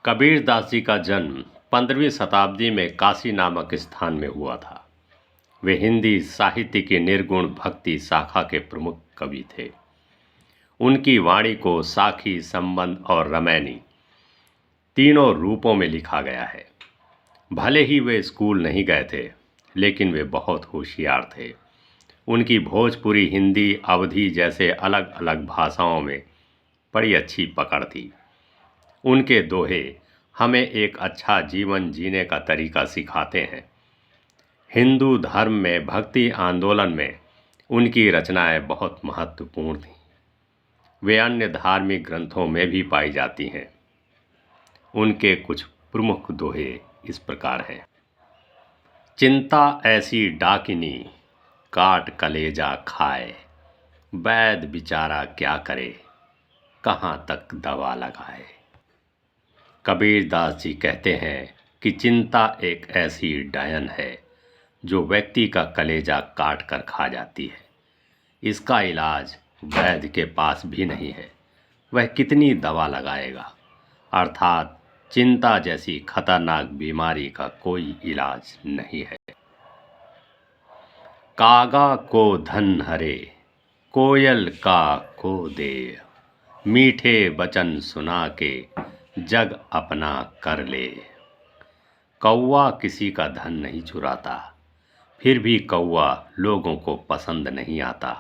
कबीर दास जी का जन्म 15वीं शताब्दी में काशी नामक स्थान में हुआ था। वे हिंदी साहित्य की निर्गुण भक्ति शाखा के प्रमुख कवि थे। उनकी वाणी को साखी, संबंध और रमैनी तीनों रूपों में लिखा गया है। भले ही वे स्कूल नहीं गए थे, लेकिन वे बहुत होशियार थे। उनकी भोजपुरी, हिंदी, अवधी जैसे अलग अलग भाषाओं में बड़ी अच्छी पकड़ थी। उनके दोहे हमें एक अच्छा जीवन जीने का तरीका सिखाते हैं। हिंदू धर्म में भक्ति आंदोलन में उनकी रचनाएं बहुत महत्वपूर्ण थीं। वे अन्य धार्मिक ग्रंथों में भी पाई जाती हैं। उनके कुछ प्रमुख दोहे इस प्रकार हैं। चिंता ऐसी डाकिनी काट कलेजा खाए, वैद बिचारा क्या करे, कहाँ तक दवा लगाए। कबीर दास जी कहते हैं कि चिंता एक ऐसी डायन है जो व्यक्ति का कलेजा काट कर खा जाती है। इसका इलाज वैद्य के पास भी नहीं है। वह कितनी दवा लगाएगा। अर्थात चिंता जैसी खतरनाक बीमारी का कोई इलाज नहीं है। कागा को धन हरे, कोयल का को दे, मीठे वचन सुना के जग अपना कर ले। कौवा किसी का धन नहीं चुराता, फिर भी कौवा लोगों को पसंद नहीं आता।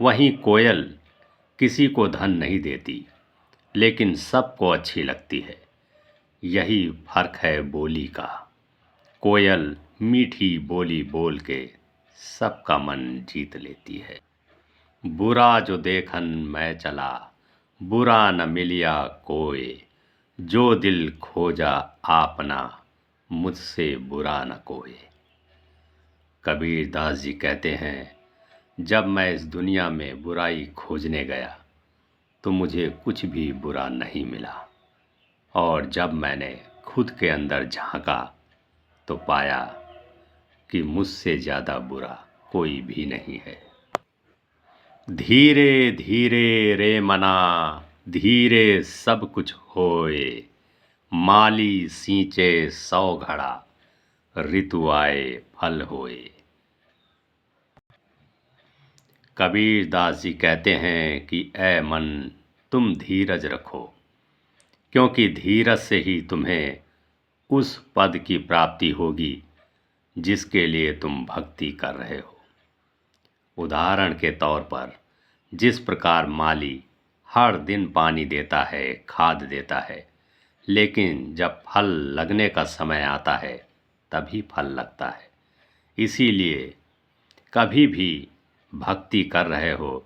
वहीं कोयल किसी को धन नहीं देती, लेकिन सबको अच्छी लगती है। यही फर्क है बोली का। कोयल मीठी बोली बोल के सबका मन जीत लेती है। बुरा जो देखन मैं चला, बुरा न मिलिया कोय, जो दिल खोजा आपना, मुझसे बुरा न कोय। कबीर दास जी कहते हैं, जब मैं इस दुनिया में बुराई खोजने गया तो मुझे कुछ भी बुरा नहीं मिला, और जब मैंने खुद के अंदर झांका तो पाया कि मुझसे ज़्यादा बुरा कोई भी नहीं है। धीरे धीरे रे मना, धीरे सब कुछ होए, माली सींचे 100 घड़ा, ऋतु आए फल होए। कबीर दास जी कहते हैं कि ऐ मन, तुम धीरज रखो, क्योंकि धीरज से ही तुम्हें उस पद की प्राप्ति होगी जिसके लिए तुम भक्ति कर रहे हो। उदाहरण के तौर पर, जिस प्रकार माली हर दिन पानी देता है, खाद देता है, लेकिन जब फल लगने का समय आता है तभी फल लगता है। इसीलिए कभी भी भक्ति कर रहे हो,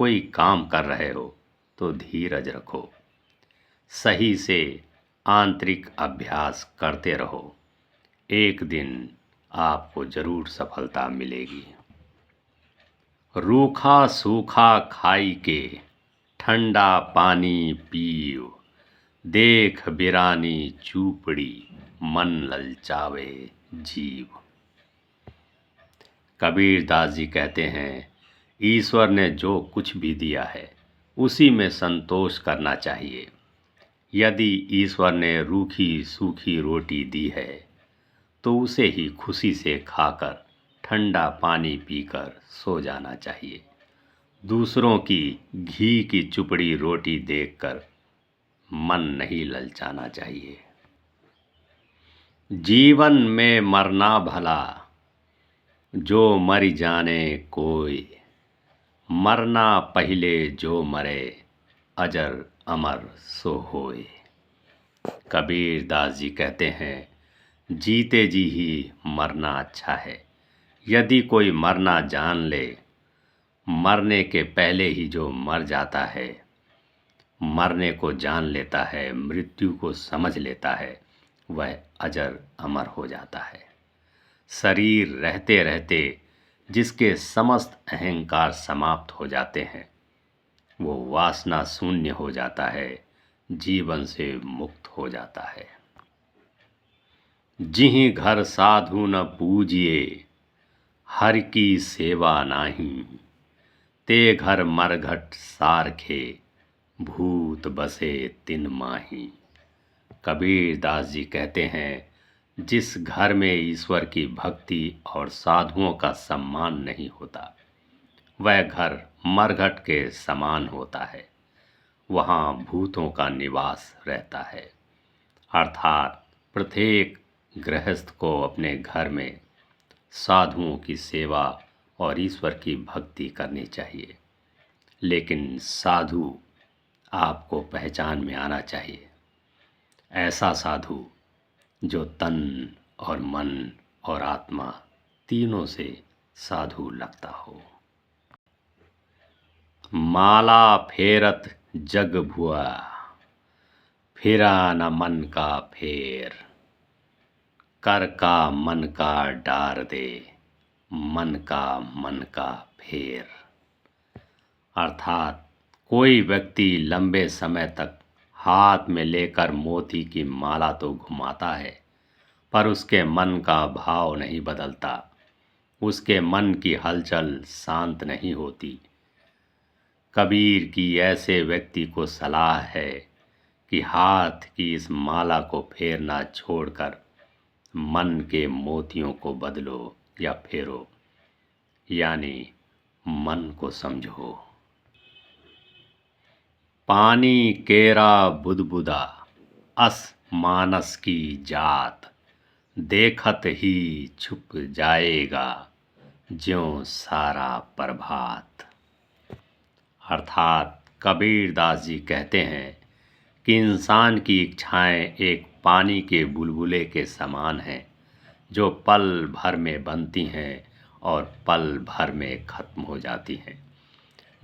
कोई काम कर रहे हो, तो धीरज रखो। सही से आंतरिक अभ्यास करते रहो। एक दिन आपको जरूर सफलता मिलेगी। रूखा सूखा खाई के, ठंडा पानी पीओ, देख बिरानी चूपड़ी, मन ललचावे जीव। कबीर दास जी कहते हैं, ईश्वर ने जो कुछ भी दिया है उसी में संतोष करना चाहिए। यदि ईश्वर ने रूखी सूखी रोटी दी है तो उसे ही खुशी से खाकर ठंडा पानी पीकर सो जाना चाहिए। दूसरों की घी की चुपड़ी रोटी देखकर मन नहीं ललचाना चाहिए। जीवन में मरना भला, जो मर जाने कोई, मरना पहले जो मरे, अजर अमर सो होए। कबीर दास जी कहते हैं, जीते जी ही मरना अच्छा है। यदि कोई मरना जान ले, मरने के पहले ही जो मर जाता है, मरने को जान लेता है, मृत्यु को समझ लेता है, वह अजर अमर हो जाता है। शरीर रहते रहते जिसके समस्त अहंकार समाप्त हो जाते हैं, वो वासना शून्य हो जाता है, जीवन से मुक्त हो जाता है। जिहि घर साधु न पूजिए, हर की सेवा नाही, ते घर मरघट सारखे, भूत बसे तिन माही। कबीर दास जी कहते हैं, जिस घर में ईश्वर की भक्ति और साधुओं का सम्मान नहीं होता, वह घर मरघट के समान होता है। वहाँ भूतों का निवास रहता है। अर्थात प्रत्येक गृहस्थ को अपने घर में साधुओं की सेवा और ईश्वर की भक्ति करनी चाहिए। लेकिन साधु आपको पहचान में आना चाहिए। ऐसा साधु जो तन और मन और आत्मा तीनों से साधु लगता हो। माला फेरत जग भुआ, फिरा न मन का फेर। कर का मन का डार दे, मन का फेर। अर्थात कोई व्यक्ति लंबे समय तक हाथ में लेकर मोती की माला तो घुमाता है, पर उसके मन का भाव नहीं बदलता, उसके मन की हलचल शांत नहीं होती। कबीर की ऐसे व्यक्ति को सलाह है कि हाथ की इस माला को फेरना छोड़कर मन के मोतियों को बदलो या फेरो, यानी मन को समझो। पानी केरा बुदबुदा, अस मानस की जात। देखत ही छुप जाएगा, ज्यों सारा प्रभात। अर्थात कबीर दास जी कहते हैं कि इंसान की इच्छाएं एक पानी के बुलबुले के समान हैं, जो पल भर में बनती हैं और पल भर में खत्म हो जाती हैं।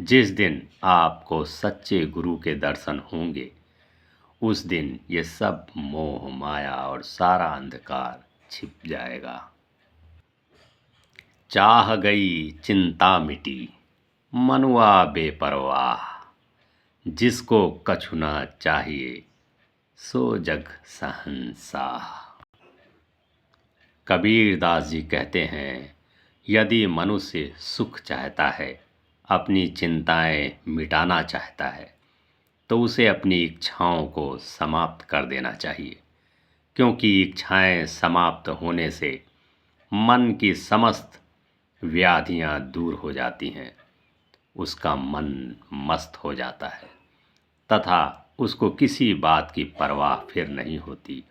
जिस दिन आपको सच्चे गुरु के दर्शन होंगे, उस दिन ये सब मोह माया और सारा अंधकार छिप जाएगा। चाह गई चिंता मिटी, मनुआ बेपरवाह। जिसको कछु ना चाहिए, सो जग शहंशाह। कबीर दास जी कहते हैं, यदि मनुष्य सुख चाहता है, अपनी चिंताएं मिटाना चाहता है, तो उसे अपनी इच्छाओं को समाप्त कर देना चाहिए, क्योंकि इच्छाएं समाप्त होने से मन की समस्त व्याधियां दूर हो जाती हैं। उसका मन मस्त हो जाता है तथा उसको किसी बात की परवाह फिर नहीं होती।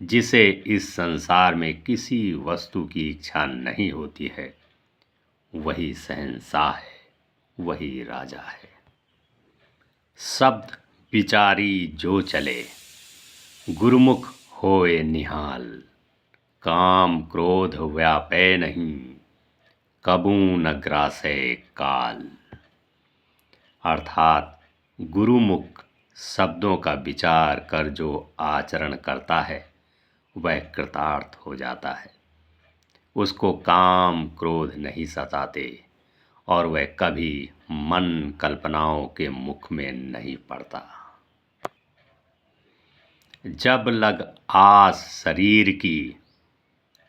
जिसे इस संसार में किसी वस्तु की इच्छा नहीं होती है, वही शहंशाह है, वही राजा है। शब्द विचारी जो चले, गुरुमुख होए निहाल। काम क्रोध व्यापै नहीं, कबू न ग्रासै काल। अर्थात गुरुमुख शब्दों का विचार कर जो आचरण करता है, वह कृतार्थ हो जाता है। उसको काम क्रोध नहीं सताते और वह कभी मन कल्पनाओं के मुख में नहीं पड़ता। जब लग आस शरीर की,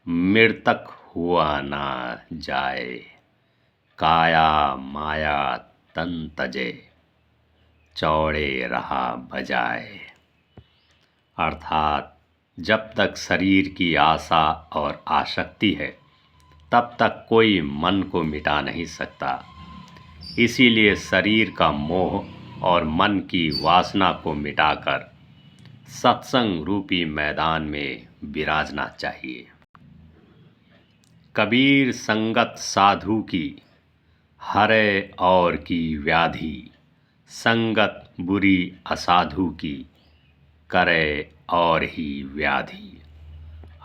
मृतक हुआ ना जाए। काया माया तन तजे, चौड़े रहा बजाए। अर्थात जब तक शरीर की आशा और आसक्ति है, तब तक कोई मन को मिटा नहीं सकता। इसीलिए शरीर का मोह और मन की वासना को मिटाकर सत्संग रूपी मैदान में विराजना चाहिए। कबीर संगत साधु की, हरे और की व्याधि। संगत बुरी असाधु की, करे और ही व्याधि।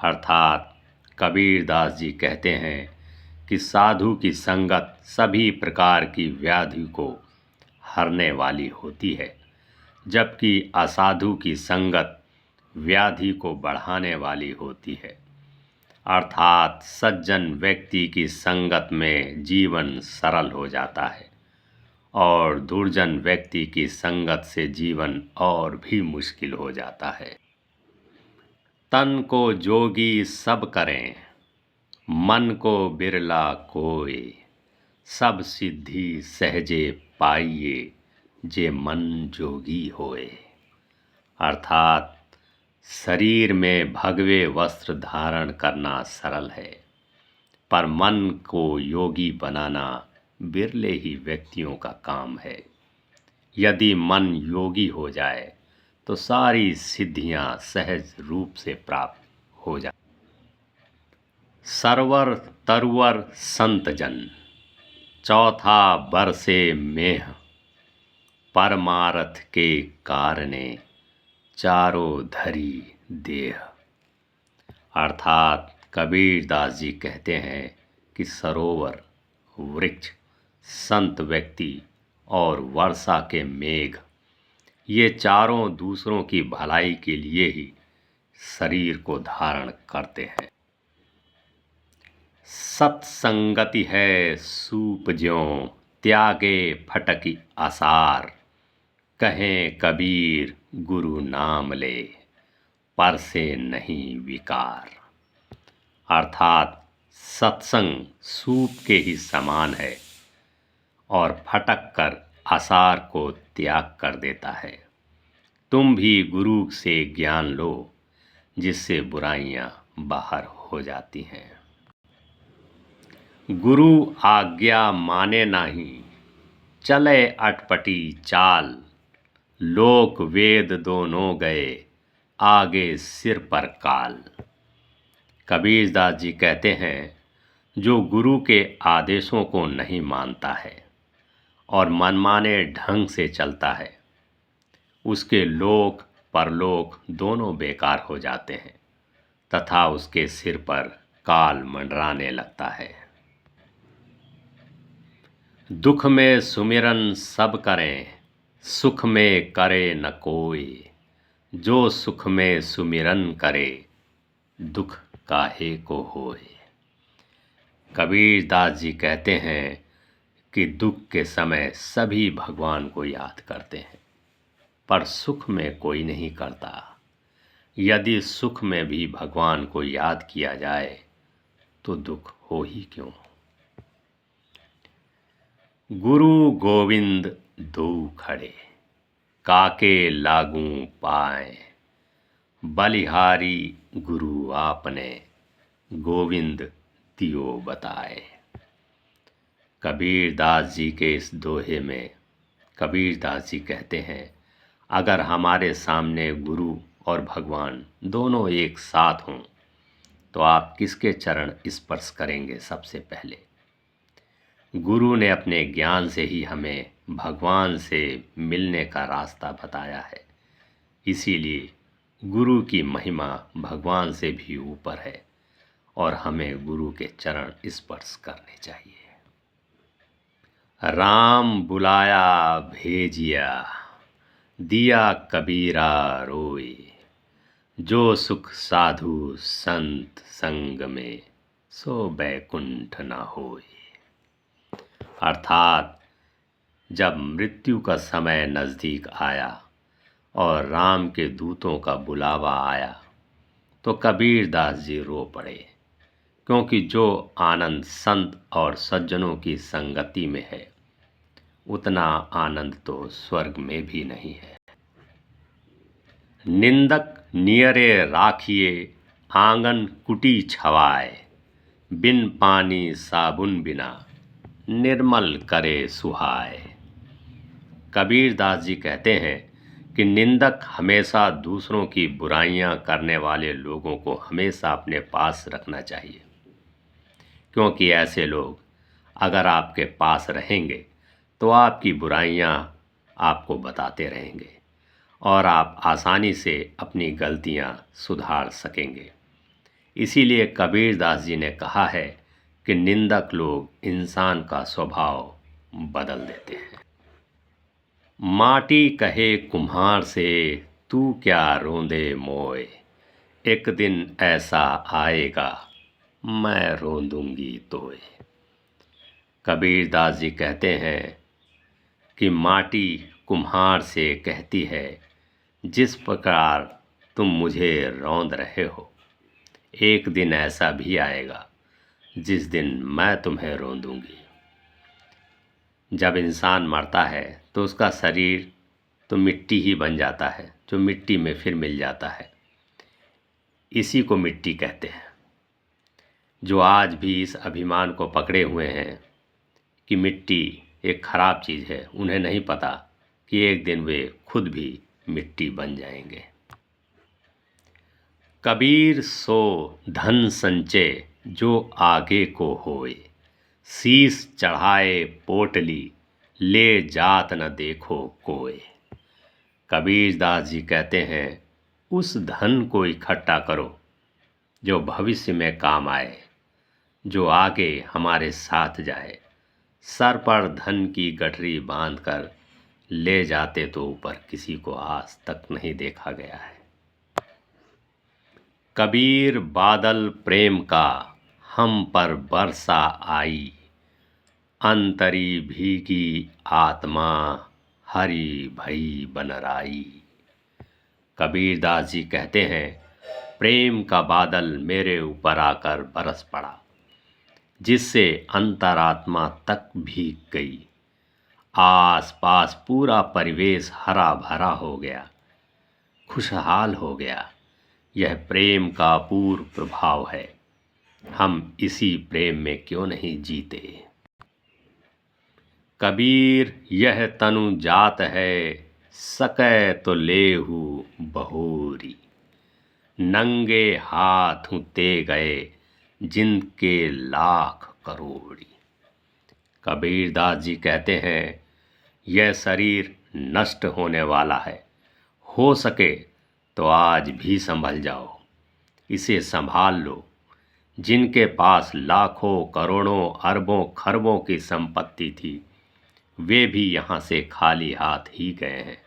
अर्थात कबीर दास जी कहते हैं कि साधु की संगत सभी प्रकार की व्याधि को हरने वाली होती है, जबकि असाधु की संगत व्याधि को बढ़ाने वाली होती है। अर्थात सज्जन व्यक्ति की संगत में जीवन सरल हो जाता है और दुर्जन व्यक्ति की संगत से जीवन और भी मुश्किल हो जाता है। तन को जोगी सब करें, मन को बिरला कोय। सब सिद्धि सहजे पाइए, जे मन जोगी होए। अर्थात शरीर में भगवे वस्त्र धारण करना सरल है, पर मन को योगी बनाना बिरले ही व्यक्तियों का काम है। यदि मन योगी हो जाए तो सारी सिद्धियां सहज रूप से प्राप्त हो जाए। सरवर तरवर संत जन, चौथा बरसे मेह, परमारथ के कारणे चारों धरी देह। अर्थात कबीर दास जी कहते हैं कि सरोवर, वृक्ष, संत व्यक्ति और वर्षा के मेघ, ये चारों दूसरों की भलाई के लिए ही शरीर को धारण करते हैं। सत्संगति है सूप ज्यों, त्यागे फटकी आसार, कहें कबीर गुरु नाम ले, पर से नहीं विकार। अर्थात सत्संग सूप के ही समान है और फटक कर आसार को त्याग कर देता है। तुम भी गुरु से ज्ञान लो, जिससे बुराइयां बाहर हो जाती हैं। गुरु आज्ञा माने नाही, चले अटपटी चाल, लोक वेद दोनों गए, आगे सिर पर काल। कबीर दास जी कहते हैं, जो गुरु के आदेशों को नहीं मानता है और मनमाने ढंग से चलता है, उसके लोक परलोक दोनों बेकार हो जाते हैं तथा उसके सिर पर काल मंडराने लगता है। दुख में सुमिरन सब करें, सुख में करे न कोई, जो सुख में सुमिरन करे, दुख काहे को होए। कबीर दास जी कहते हैं कि दुख के समय सभी भगवान को याद करते हैं, पर सुख में कोई नहीं करता। यदि सुख में भी भगवान को याद किया जाए तो दुख हो ही क्यों। गुरु गोविंद दो खड़े, काके लागू पाए, बलिहारी गुरु आपने, गोविंद दियो बताए। कबीर दास जी के इस दोहे में कबीर दास जी कहते हैं, अगर हमारे सामने गुरु और भगवान दोनों एक साथ हों तो आप किसके चरण स्पर्श करेंगे। सबसे पहले गुरु ने अपने ज्ञान से ही हमें भगवान से मिलने का रास्ता बताया है, इसीलिए गुरु की महिमा भगवान से भी ऊपर है और हमें गुरु के चरण स्पर्श करने चाहिए। राम बुलाया भेजिया, दिया कबीरा रोए, जो सुख साधु संत संग में, सो बैकुंठ न होए। अर्थात जब मृत्यु का समय नज़दीक आया और राम के दूतों का बुलावा आया तो कबीर दास जी रो पड़े, क्योंकि जो आनंद संत और सज्जनों की संगति में है उतना आनंद तो स्वर्ग में भी नहीं है। निंदक नियरे राखिए, आंगन कुटी छवाए, बिन पानी साबुन बिना, निर्मल करे सुहाए। कबीर दास जी कहते हैं कि निंदक हमेशा दूसरों की बुराइयां करने वाले लोगों को हमेशा अपने पास रखना चाहिए, क्योंकि ऐसे लोग अगर आपके पास रहेंगे तो आपकी बुराइयां आपको बताते रहेंगे और आप आसानी से अपनी गलतियां सुधार सकेंगे। इसीलिए कबीर दास जी ने कहा है कि निंदक लोग इंसान का स्वभाव बदल देते हैं। माटी कहे कुम्हार से, तू क्या रोंदे मोए, एक दिन ऐसा आएगा, मैं रोंदूंगी तोए। कबीर दास जी कहते हैं कि माटी कुम्हार से कहती है, जिस प्रकार तुम मुझे रौंद रहे हो, एक दिन ऐसा भी आएगा जिस दिन मैं तुम्हें रौंदूंगी। जब इंसान मरता है तो उसका शरीर तो मिट्टी ही बन जाता है, जो मिट्टी में फिर मिल जाता है। इसी को मिट्टी कहते हैं। जो आज भी इस अभिमान को पकड़े हुए हैं कि मिट्टी एक खराब चीज़ है, उन्हें नहीं पता कि एक दिन वे खुद भी मिट्टी बन जाएंगे। कबीर सो धन संचय जो आगे को होए, शीस चढ़ाए पोटली ले जात न देखो कोय। कबीर दास जी कहते हैं, उस धन को इकट्ठा करो जो भविष्य में काम आए, जो आगे हमारे साथ जाए। सर पर धन की गठरी बांधकर ले जाते तो ऊपर किसी को आज तक नहीं देखा गया है। कबीर बादल प्रेम का हम पर बरसा आई, अंतरी भीगी आत्मा हरि भई बनराई। कबीर दास जी कहते हैं, प्रेम का बादल मेरे ऊपर आकर बरस पड़ा, जिससे अंतरात्मा तक भीग गई। आस पास पूरा परिवेश हरा भरा हो गया, खुशहाल हो गया। यह प्रेम का अपूर्व प्रभाव है। हम इसी प्रेम में क्यों नहीं जीते। कबीर यह तनु जात है, सकै तो लेहू बहोरी। नंगे हाथ ते गए जिनके लाख करोड़ी। कबीर दास जी कहते हैं, यह शरीर नष्ट होने वाला है। हो सके तो आज भी संभल जाओ, इसे संभाल लो। जिनके पास लाखों करोड़ों अरबों खरबों की संपत्ति थी, वे भी यहाँ से खाली हाथ ही गए हैं।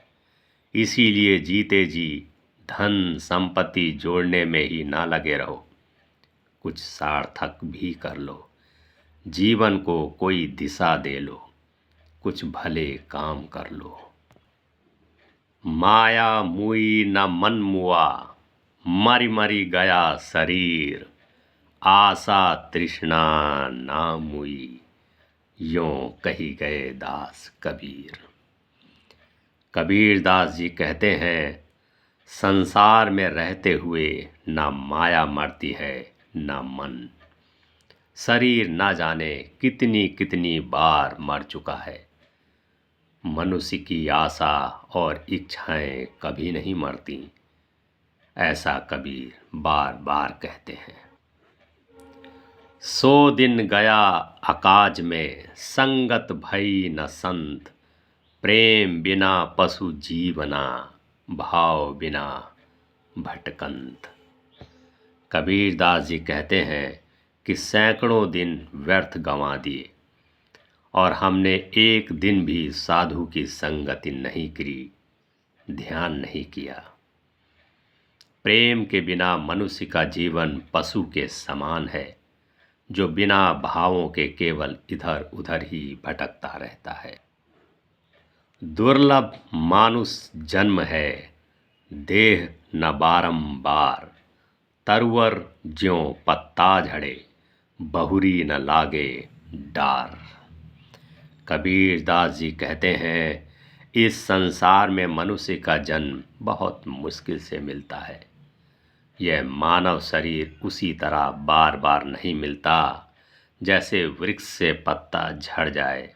इसीलिए जीते जी धन संपत्ति जोड़ने में ही ना लगे रहो, कुछ सार्थक भी कर लो। जीवन को कोई दिशा दे लो, कुछ भले काम कर लो। माया मुई न मन मुआ, मरी मरी गया शरीर। आशा तृष्णा ना मुई, यों कही गए दास कबीर। कबीर दास जी कहते हैं, संसार में रहते हुए ना माया मरती है ना मन। शरीर ना जाने कितनी कितनी बार मर चुका है। मनुष्य की आशा और इच्छाएं कभी नहीं मरती, ऐसा कबीर बार बार कहते हैं। 100 दिन गया अकाज में, संगत भई न संत। प्रेम बिना पशु जीवना, भाव बिना भटकंत। कबीर दास जी कहते हैं कि सैकड़ों दिन व्यर्थ गंवा दिए और हमने एक दिन भी साधु की संगति नहीं करी, ध्यान नहीं किया। प्रेम के बिना मनुष्य का जीवन पशु के समान है, जो बिना भावों के केवल इधर उधर ही भटकता रहता है। दुर्लभ मानुष जन्म है, देह न बारंबार। तरवर ज्यों पत्ता झड़े, बहुरी न लागे डार। कबीर दास जी कहते हैं, इस संसार में मनुष्य का जन्म बहुत मुश्किल से मिलता है। यह मानव शरीर उसी तरह बार बार नहीं मिलता, जैसे वृक्ष से पत्ता झड़ जाए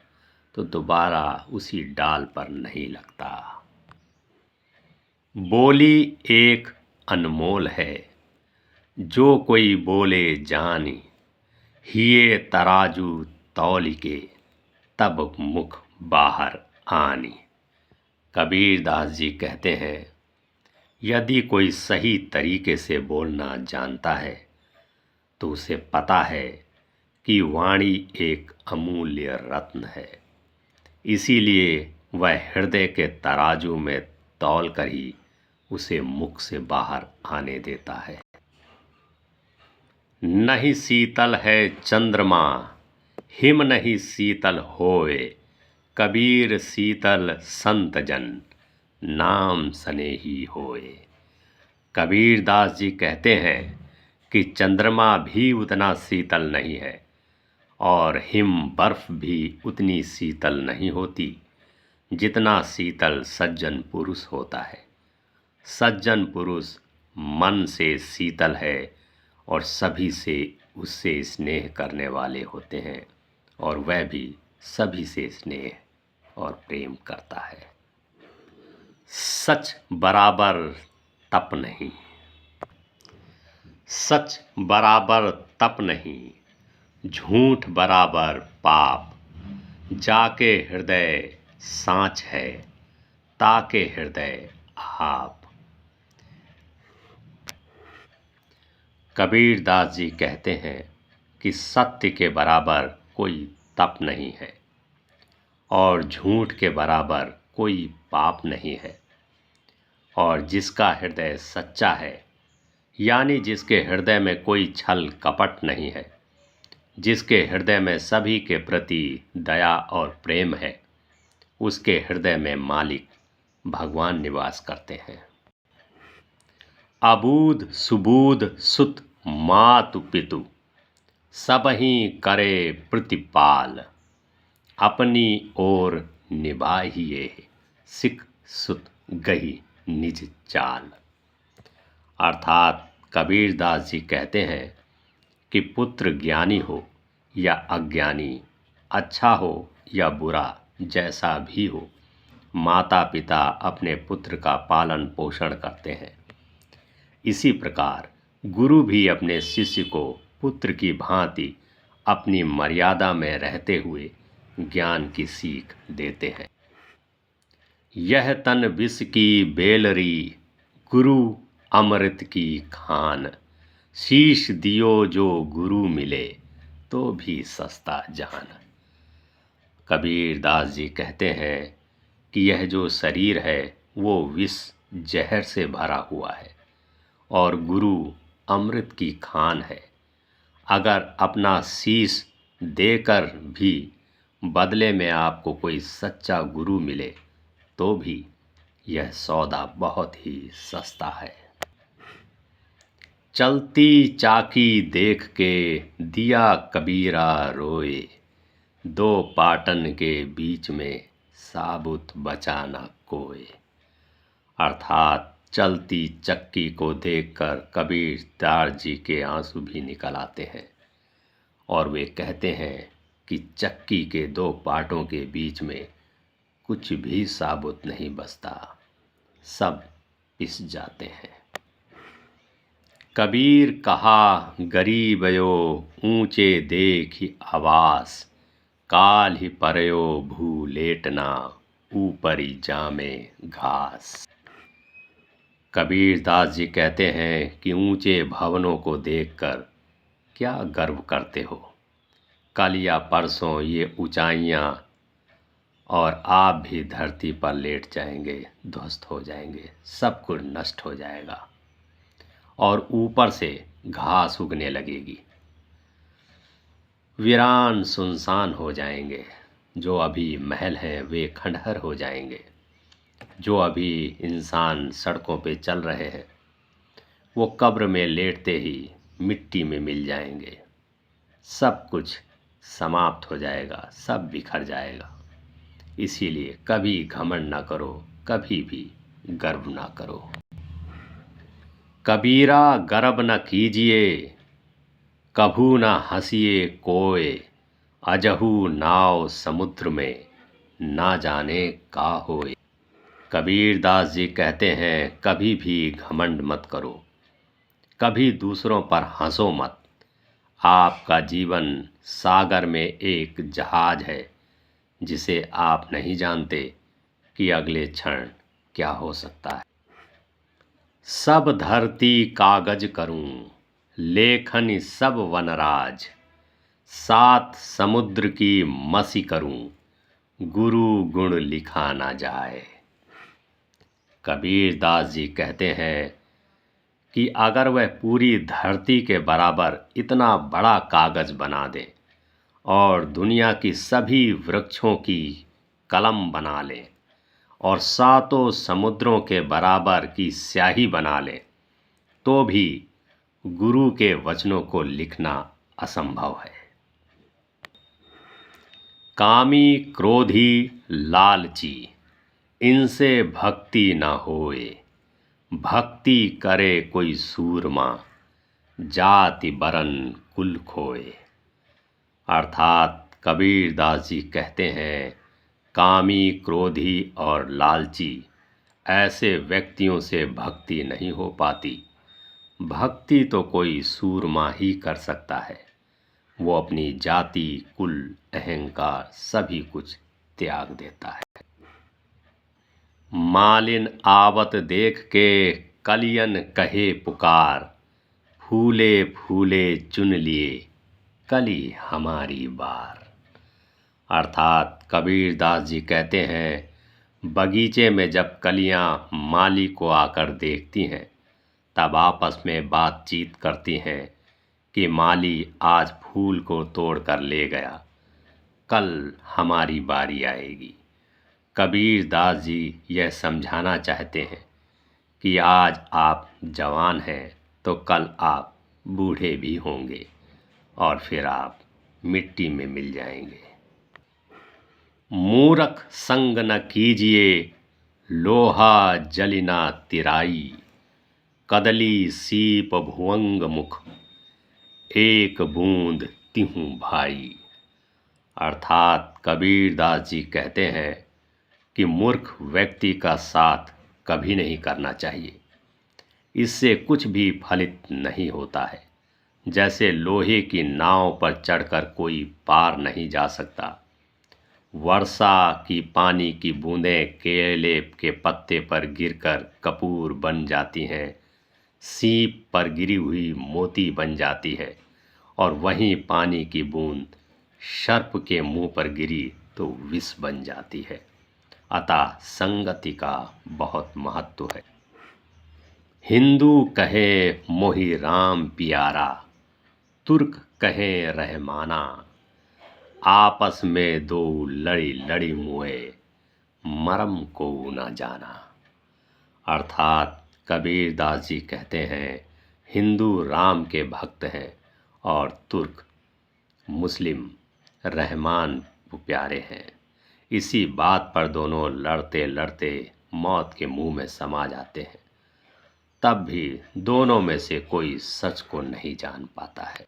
तो दोबारा उसी डाल पर नहीं लगता। बोली एक अनमोल है, जो कोई बोले जानी। हिये तराजू तौल के, तब मुख बाहर आनी। कबीर दास जी कहते हैं, यदि कोई सही तरीके से बोलना जानता है तो उसे पता है कि वाणी एक अमूल्य रत्न है। इसीलिए वह हृदय के तराजू में तौल कर ही उसे मुख से बाहर आने देता है। नहीं शीतल है चंद्रमा, हिम नहीं शीतल होए। कबीर शीतल संत जन, नाम सनेही होए। कबीर दास जी कहते हैं कि चंद्रमा भी उतना शीतल नहीं है और हिम बर्फ भी उतनी शीतल नहीं होती जितना शीतल सज्जन पुरुष होता है। सज्जन पुरुष मन से शीतल है और सभी से उससे स्नेह करने वाले होते हैं और वह भी सभी से स्नेह और प्रेम करता है। सच बराबर तप नहीं, सच बराबर तप नहीं, झूठ बराबर पाप, जाके हृदय सांच है, ताके हृदय आप। कबीर दास जी कहते हैं कि सत्य के बराबर कोई तप नहीं है और झूठ के बराबर कोई पाप नहीं है, और जिसका हृदय सच्चा है, यानी जिसके हृदय में कोई छल कपट नहीं है, जिसके हृदय में सभी के प्रति दया और प्रेम है, उसके हृदय में मालिक भगवान निवास करते हैं। अबूध सुबूध सुत मातु पितु, सबहि करे प्रतिपाल, अपनी ओर निभाइए, सिख सुत गही निज चाल। अर्थात कबीर दास जी कहते हैं कि पुत्र ज्ञानी हो या अज्ञानी, अच्छा हो या बुरा, जैसा भी हो, माता पिता अपने पुत्र का पालन पोषण करते हैं। इसी प्रकार गुरु भी अपने शिष्य को पुत्र की भांति अपनी मर्यादा में रहते हुए ज्ञान की सीख देते हैं। यह तन विष की बेलरी, गुरु अमृत की खान, शीश दियो जो गुरु मिले, तो भी सस्ता जान। कबीर दास जी कहते हैं कि यह जो शरीर है वो विष जहर से भरा हुआ है और गुरु अमृत की खान है। अगर अपना शीश देकर भी बदले में आपको कोई सच्चा गुरु मिले तो भी यह सौदा बहुत ही सस्ता है। चलती चाकी देख के दिया कबीरा रोए, दो पाटन के बीच में साबुत बचा ना कोई। अर्थात चलती चक्की को देखकर कबीर दास जी के आंसू भी निकल आते हैं और वे कहते हैं कि चक्की के दो पाटों के बीच में कुछ भी साबुत नहीं बचता, सब पिस जाते हैं। कबीर कहा गरीबयो ऊंचे देखी आवास, काल ही परयो भू लेटना, ऊपरी जामे घास। कबीर दास जी कहते हैं कि ऊंचे भवनों को देखकर क्या गर्व करते हो, कल या परसों ये ऊंचाइयां और आप भी धरती पर लेट जाएंगे, ध्वस्त हो जाएंगे, सब कुछ नष्ट हो जाएगा और ऊपर से घास उगने लगेगी, वीरान सुनसान हो जाएंगे। जो अभी महल हैं वे खंडहर हो जाएंगे, जो अभी इंसान सड़कों पे चल रहे हैं वो कब्र में लेटते ही मिट्टी में मिल जाएंगे, सब कुछ समाप्त हो जाएगा, सब बिखर जाएगा। इसीलिए कभी घमंड ना करो, कभी भी गर्व ना करो। कबीरा गर्व न कीजिए, कभू न हंसिए कोय, अजहू नाव समुद्र में, ना जाने का होए। कबीर दास जी कहते हैं कभी भी घमंड मत करो, कभी दूसरों पर हंसो मत। आपका जीवन सागर में एक जहाज है जिसे आप नहीं जानते कि अगले क्षण क्या हो सकता है। सब धरती कागज करूं, लेखन सब वनराज, सात समुद्र की मसी करूं, गुरु गुण लिखा ना जाए। कबीर दास जी कहते हैं कि अगर वह पूरी धरती के बराबर इतना बड़ा कागज बना दे और दुनिया की सभी वृक्षों की कलम बना ले और सातों समुद्रों के बराबर की स्याही बना ले, तो भी गुरु के वचनों को लिखना असंभव है। कामी क्रोधी लालची, इनसे भक्ति न होए, भक्ति करे कोई सूरमा, जाति बरन कुल खोए। अर्थात कबीर दास जी कहते हैं, कामी, क्रोधी और लालची ऐसे व्यक्तियों से भक्ति नहीं हो पाती। भक्ति तो कोई सूरमा ही कर सकता है। वो अपनी जाति, कुल, अहंकार सभी कुछ त्याग देता है। मालिन आवत देख के कलियन कहे पुकार, फूले फूले चुन लिए कली हमारी बार। अर्थात कबीर दास जी कहते हैं, बगीचे में जब कलियां माली को आकर देखती हैं, तब आपस में बातचीत करती हैं कि माली आज फूल को तोड़ कर ले गया, कल हमारी बारी आएगी। कबीर दास जी यह समझाना चाहते हैं कि आज आप जवान हैं तो कल आप बूढ़े भी होंगे और फिर आप मिट्टी में मिल जाएंगे। मूरख संग न कीजिए, लोहा जलिना तिराई, कदली सीप भुवंग मुख, एक बूंद तिहु भाई। अर्थात कबीर दास जी कहते हैं कि मूर्ख व्यक्ति का साथ कभी नहीं करना चाहिए। इससे कुछ भी फलित नहीं होता है। जैसे लोहे की नाव पर चढ़कर कोई पार नहीं जा सकता। वर्षा की पानी की बूंदें केले के पत्ते पर गिरकर कपूर बन जाती हैं, सीप पर गिरी हुई मोती बन जाती है, और वहीं पानी की बूंद सर्प के मुंह पर गिरी तो विष बन जाती है। अतः संगति का बहुत महत्व है। हिंदू कहे मोहि राम प्यारा, तुर्क कहे रहमाना, आपस में दो लड़ी लड़ी मुए, मरम को न जाना। अर्थात कबीर दास जी कहते हैं, हिंदू राम के भक्त हैं और तुर्क मुस्लिम रहमान प्यारे हैं। इसी बात पर दोनों लड़ते लड़ते मौत के मुंह में समा जाते हैं। तब भी दोनों में से कोई सच को नहीं जान पाता है।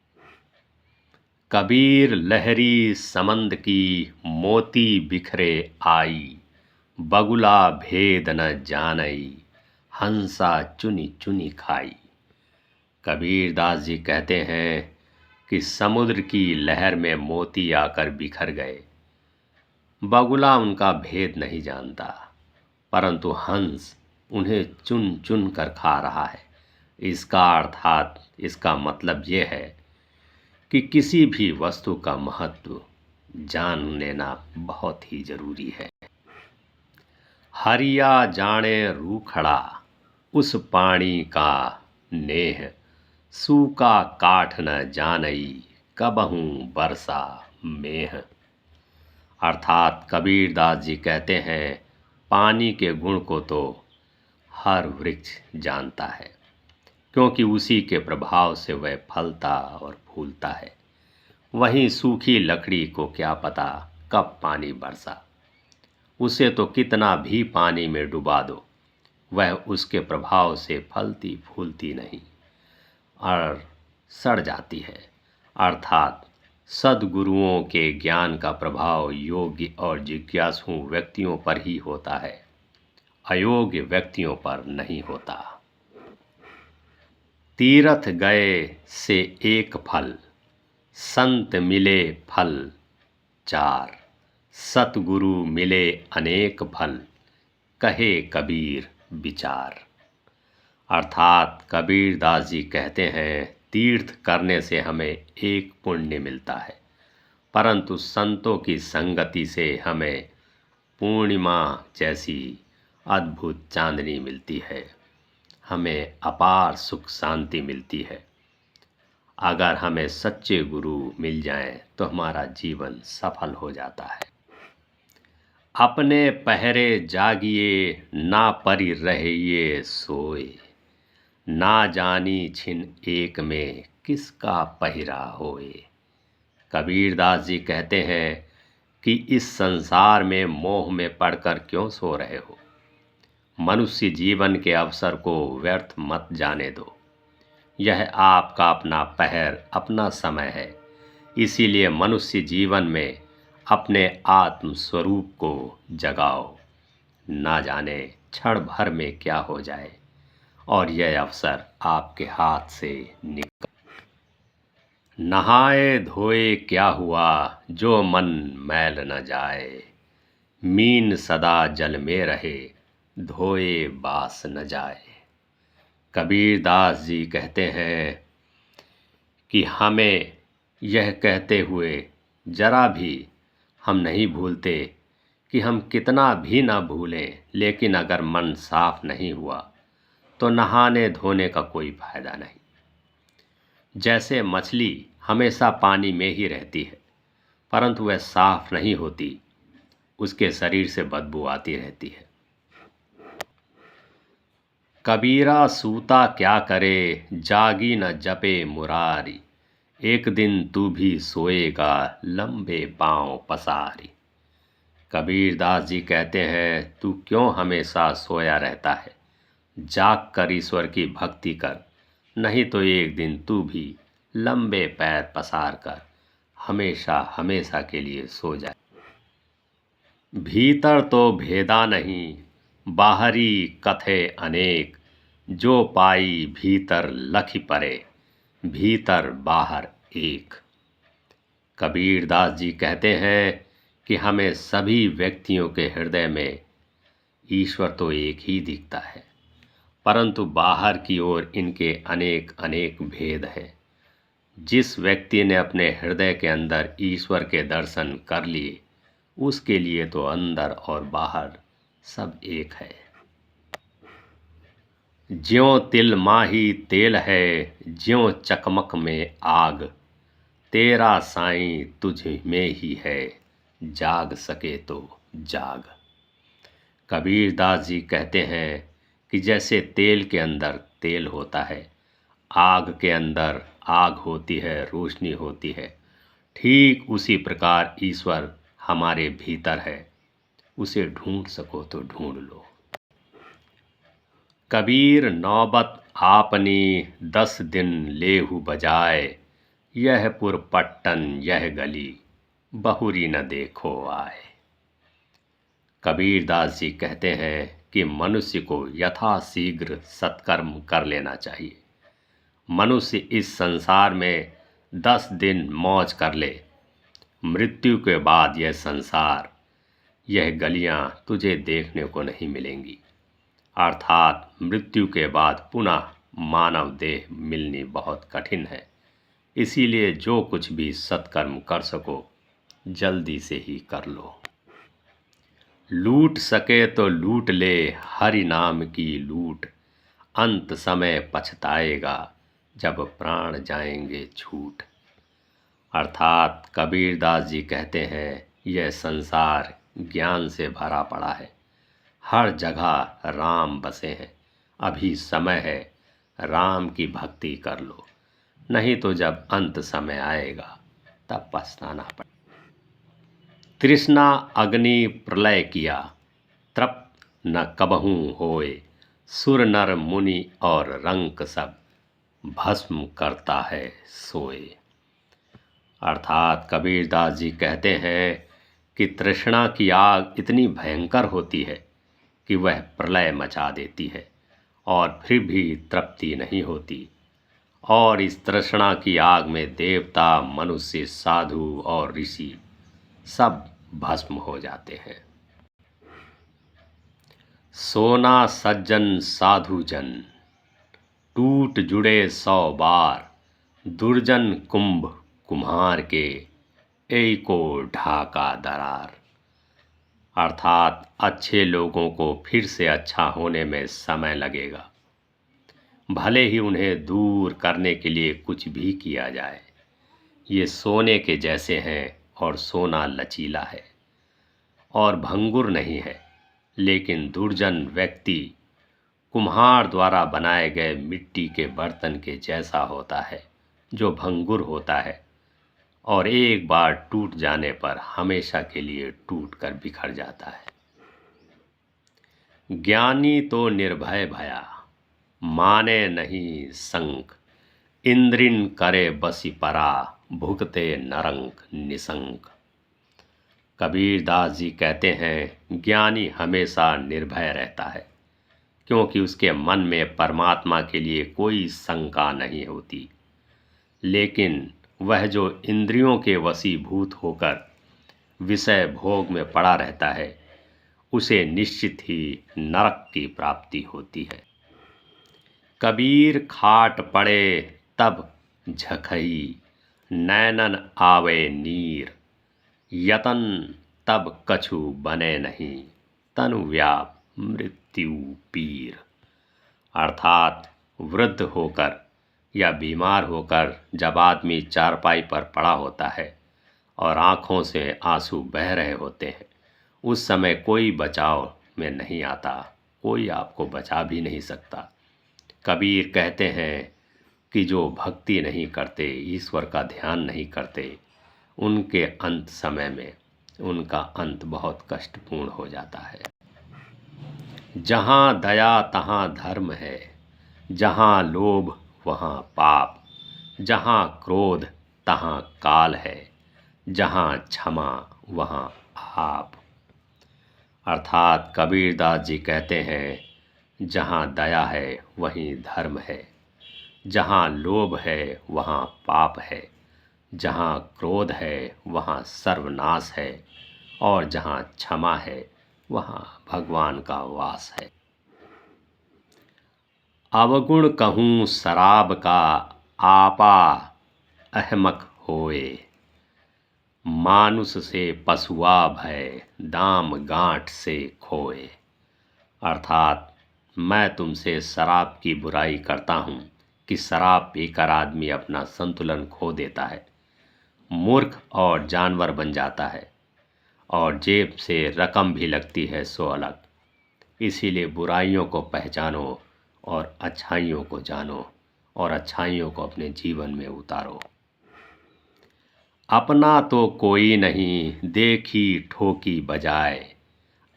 कबीर लहरी समंद की मोती बिखरे आई, बगुला भेद न जानई, हंसा चुनी चुनी खाई। कबीर दास जी कहते हैं कि समुद्र की लहर में मोती आकर बिखर गए। बगुला उनका भेद नहीं जानता, परंतु हंस उन्हें चुन चुन कर खा रहा है। इसका मतलब ये है कि किसी भी वस्तु का महत्व जान लेना बहुत ही जरूरी है। हरिया जाने रूखड़ा, उस पानी का नेह, सूखा काठ न जानई, कबहू बरसा मेह। अर्थात कबीर दास जी कहते हैं, पानी के गुण को तो हर वृक्ष जानता है, क्योंकि उसी के प्रभाव से वह फलता और फूलता है। वहीं सूखी लकड़ी को क्या पता कब पानी बरसा। उसे तो कितना भी पानी में डुबा दो, वह उसके प्रभाव से फलती फूलती नहीं और सड़ जाती है। अर्थात सद्गुरुओं के ज्ञान का प्रभाव योग्य और जिज्ञासु व्यक्तियों पर ही होता है, अयोग्य व्यक्तियों पर नहीं होता। तीर्थ गए से एक फल, संत मिले फल चार, सतगुरु मिले अनेक फल, कहे कबीर विचार। अर्थात कबीर दास जी कहते हैं, तीर्थ करने से हमें एक पुण्य मिलता है, परंतु संतों की संगति से हमें पूर्णिमा जैसी अद्भुत चांदनी मिलती है, हमें अपार सुख शांति मिलती है। अगर हमें सच्चे गुरु मिल जाएं तो हमारा जीवन सफल हो जाता है। अपने पहरे जागिए, ना परि रहिए सोए, ना जानी छिन एक में किसका पहिरा होए। कबीर दास जी कहते हैं कि इस संसार में मोह में पड़कर क्यों सो रहे हो। मनुष्य जीवन के अवसर को व्यर्थ मत जाने दो। यह आपका अपना पहर, अपना समय है। इसीलिए मनुष्य जीवन में अपने आत्म स्वरूप को जगाओ। ना जाने क्षण भर में क्या हो जाए और यह अवसर आपके हाथ से निकल। नहाए धोए क्या हुआ, जो मन मैल न जाए। मीन सदा जल में रहे, धोए बास न जाए। कबीर दास जी कहते हैं कि हमें यह कहते हुए जरा भी हम नहीं भूलते कि हम कितना भी ना भूलें, लेकिन अगर मन साफ नहीं हुआ तो नहाने धोने का कोई फायदा नहीं। जैसे मछली हमेशा पानी में ही रहती है, परंतु वह साफ नहीं होती, उसके शरीर से बदबू आती रहती है। कबीरा सूता क्या करे, जागी न जपे मुरारी। एक दिन तू भी सोएगा, लंबे पांव पसारी। कबीर दास जी कहते हैं, तू क्यों हमेशा सोया रहता है? जाग कर ईश्वर की भक्ति कर, नहीं तो एक दिन तू भी लंबे पैर पसार कर हमेशा हमेशा के लिए सो जाए। भीतर तो भेदा नहीं, बाहरी कथे अनेक। जो पाई भीतर लखी परे, भीतर बाहर एक। कबीर दास जी कहते हैं कि हमें सभी व्यक्तियों के हृदय में ईश्वर तो एक ही दिखता है, परंतु बाहर की ओर इनके अनेक अनेक भेद हैं। जिस व्यक्ति ने अपने हृदय के अंदर ईश्वर के दर्शन कर लिए, उसके लिए तो अंदर और बाहर सब एक है। ज्यों तिल माही तेल है, ज्यों चकमक में आग। तेरा साईं तुझ में ही है, जाग सके तो जाग। कबीर दास जी कहते हैं कि जैसे तेल के अंदर तेल होता है, आग के अंदर आग होती है, रोशनी होती है, ठीक उसी प्रकार ईश्वर हमारे भीतर है। उसे ढूंढ सको तो ढूंढ लो। कबीर नौबत आपनी, 10 दिन लेहु बजाए। यह पुर पट्टन यह गली, बहुरी न देखो आए। कबीर दास जी कहते हैं कि मनुष्य को यथाशीघ्र सत्कर्म कर लेना चाहिए। मनुष्य इस संसार में 10 दिन मौज कर ले, मृत्यु के बाद यह संसार, यह गलियां तुझे देखने को नहीं मिलेंगी। अर्थात मृत्यु के बाद पुनः मानव देह मिलनी बहुत कठिन है। इसीलिए जो कुछ भी सत्कर्म कर सको, जल्दी से ही कर लो। लूट सके तो लूट ले, हरि नाम की लूट। अंत समय पछताएगा, जब प्राण जाएंगे छूट। अर्थात कबीर दास जी कहते हैं, यह संसार ज्ञान से भरा पड़ा है, हर जगह राम बसे हैं। अभी समय है, राम की भक्ति कर लो, नहीं तो जब अंत समय आएगा तब पछताना पड़ेगा। तृष्णा अग्नि प्रलय किया, तृप्त न कबहू होए। सुर नर मुनि और रंक सब, भस्म करता है सोए। अर्थात कबीर दास जी कहते हैं कि तृष्णा की आग इतनी भयंकर होती है कि वह प्रलय मचा देती है और फिर भी तृप्ति नहीं होती। और इस तृष्णा की आग में देवता, मनुष्य, साधु और ऋषि सब भस्म हो जाते हैं। सोना सज्जन साधु जन, टूट जुड़े 100 बार। दुर्जन कुंभ कुम्हार के, ऐ को ढाका दरार। अर्थात अच्छे लोगों को फिर से अच्छा होने में समय लगेगा, भले ही उन्हें दूर करने के लिए कुछ भी किया जाए। ये सोने के जैसे हैं और सोना लचीला है और भंगुर नहीं है, लेकिन दुर्जन व्यक्ति कुम्हार द्वारा बनाए गए मिट्टी के बर्तन के जैसा होता है, जो भंगुर होता है और एक बार टूट जाने पर हमेशा के लिए टूट कर बिखर जाता है। ज्ञानी तो निर्भय भया, माने नहीं संक। इंद्रिन करे बसी परा, भुगते नरंक निसंक। कबीर दास जी कहते हैं ज्ञानी हमेशा निर्भय रहता है, क्योंकि उसके मन में परमात्मा के लिए कोई शंका नहीं होती। लेकिन वह जो इंद्रियों के वशीभूत होकर विषय भोग में पड़ा रहता है, उसे निश्चित ही नरक की प्राप्ति होती है। कबीर खाट पड़े तब झखई, नैनन आवे नीर। यतन तब कछु बने नहीं, तनु व्याप मृत्यु पीर। अर्थात वृद्ध होकर या बीमार होकर जब आदमी चारपाई पर पड़ा होता है और आँखों से आंसू बह रहे होते हैं, उस समय कोई बचाव में नहीं आता, कोई आपको बचा भी नहीं सकता। कबीर कहते हैं कि जो भक्ति नहीं करते, ईश्वर का ध्यान नहीं करते, उनके अंत समय में उनका अंत बहुत कष्टपूर्ण हो जाता है। जहाँ दया तहाँ धर्म है, जहाँ लोभ वहाँ पाप, जहाँ क्रोध तहाँ काल है, जहाँ क्षमा वहाँ आप। अर्थात कबीरदास जी कहते हैं जहाँ दया है वहीं धर्म है, जहाँ लोभ है वहाँ पाप है, जहाँ क्रोध है वहाँ सर्वनाश है, और जहाँ क्षमा है वहाँ भगवान का वास है। अवगुण कहूँ शराब का, आपा अहमक होए। मानुष से पशुआ भय, दाम गांठ से खोए। अर्थात मैं तुमसे शराब की बुराई करता हूँ कि शराब पीकर आदमी अपना संतुलन खो देता है, मूर्ख और जानवर बन जाता है, और जेब से रकम भी लगती है सो अलग। इसीलिए बुराइयों को पहचानो और अच्छाइयों को जानो, और अच्छाइयों को अपने जीवन में उतारो। अपना तो कोई नहीं, देखी ठोकी बजाए।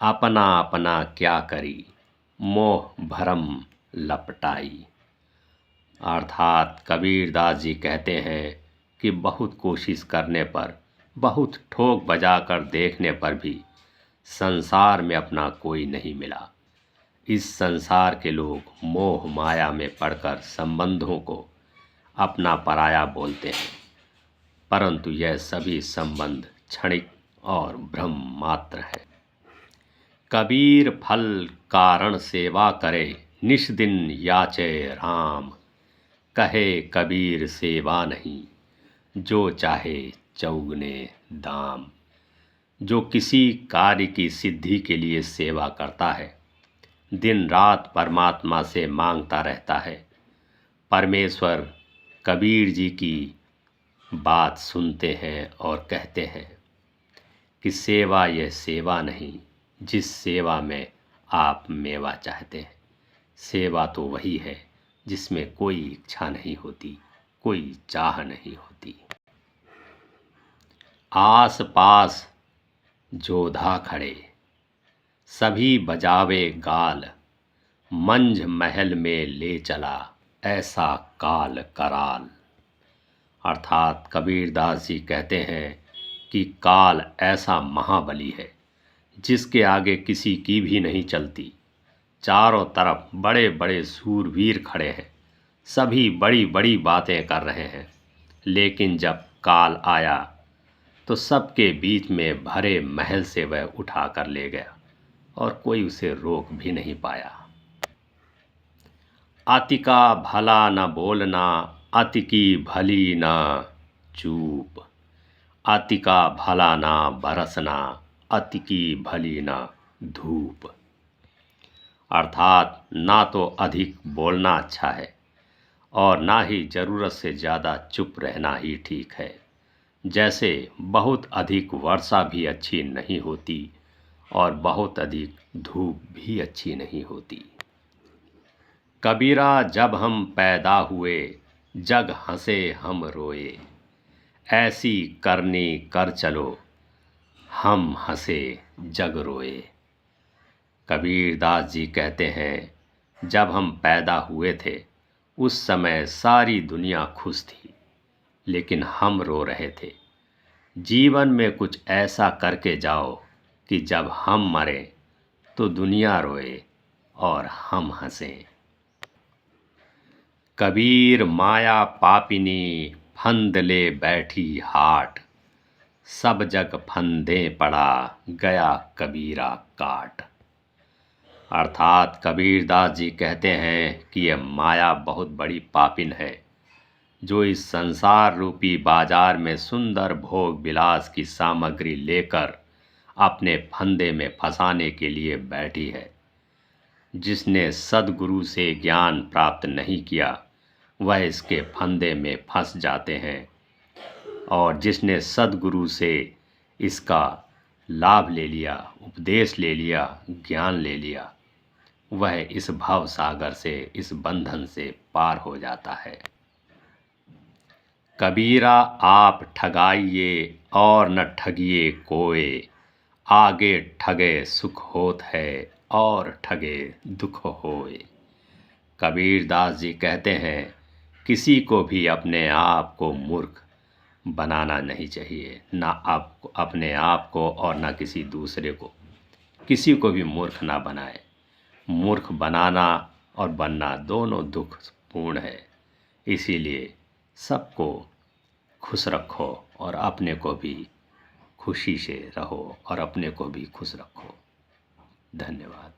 अपना अपना क्या करी, मोह भरम लपटाई। अर्थात कबीरदास जी कहते हैं कि बहुत कोशिश करने पर, बहुत ठोक बजाकर देखने पर भी संसार में अपना कोई नहीं मिला। इस संसार के लोग मोह माया में पड़कर संबंधों को अपना पराया बोलते हैं, परंतु यह सभी संबंध क्षणिक और भ्रम मात्र है। कबीर फल कारण सेवा करे, निश दिन याचे राम। कहे कबीर सेवा नहीं, जो चाहे चौगुने दाम। जो किसी कार्य की सिद्धि के लिए सेवा करता है, दिन रात परमात्मा से मांगता रहता है, परमेश्वर कबीर जी की बात सुनते हैं और कहते हैं कि सेवा यह सेवा नहीं जिस सेवा में आप मेवा चाहते हैं। सेवा तो वही है जिसमें कोई इच्छा नहीं होती, कोई चाह नहीं होती। आस पास जोधा खड़े, सभी बजावे गाल। मंझ महल में ले चला, ऐसा काल कराल। अर्थात कबीरदास जी कहते हैं कि काल ऐसा महाबली है जिसके आगे किसी की भी नहीं चलती। चारों तरफ बड़े बड़े शूरवीर खड़े हैं, सभी बड़ी बड़ी बातें कर रहे हैं, लेकिन जब काल आया तो सबके बीच में भरे महल से वह उठा कर ले गया और कोई उसे रोक भी नहीं पाया। अति का भला न बोलना, अति की भली न चूप। अति का भला ना बरसना, अति की भली ना धूप। अर्थात ना तो अधिक बोलना अच्छा है और ना ही ज़रूरत से ज़्यादा चुप रहना ही ठीक है। जैसे बहुत अधिक वर्षा भी अच्छी नहीं होती और बहुत अधिक धूप भी अच्छी नहीं होती। कबीरा जब हम पैदा हुए, जग हंसे हम रोए। ऐसी करनी कर चलो, हम हंसे जग रोए। कबीरदास जी कहते हैं, जब हम पैदा हुए थे उस समय सारी दुनिया खुश थी, लेकिन हम रो रहे थे। जीवन में कुछ ऐसा करके जाओ कि जब हम मरें तो दुनिया रोए और हम हंसें। कबीर माया पापिनी फंद ले बैठी हाट, सब जग फंदे पड़ा गया कबीरा काट। अर्थात कबीरदास जी कहते हैं कि यह माया बहुत बड़ी पापिन है, जो इस संसार रूपी बाजार में सुंदर भोग विलास की सामग्री लेकर अपने फंदे में फंसाने के लिए बैठी है। जिसने सद्गुरु से ज्ञान प्राप्त नहीं किया वह इसके फंदे में फंस जाते हैं, और जिसने सद्गुरु से इसका लाभ ले लिया, उपदेश ले लिया, ज्ञान ले लिया, वह इस भव सागर से, इस बंधन से पार हो जाता है। कबीरा आप ठगाइए और न ठगिए कोय, आगे ठगे सुख होत है और ठगे दुख होए। कबीरदास जी कहते हैं, किसी को भी अपने आप को मूर्ख बनाना नहीं चाहिए, ना आप अपने आप को और ना किसी दूसरे को। किसी को भी मूर्ख ना बनाए। मूर्ख बनाना और बनना दोनों दुखपूर्ण है। इसीलिए सबको खुश रखो और अपने को भी खुशी से रहो और अपने को भी खुश रखो। धन्यवाद।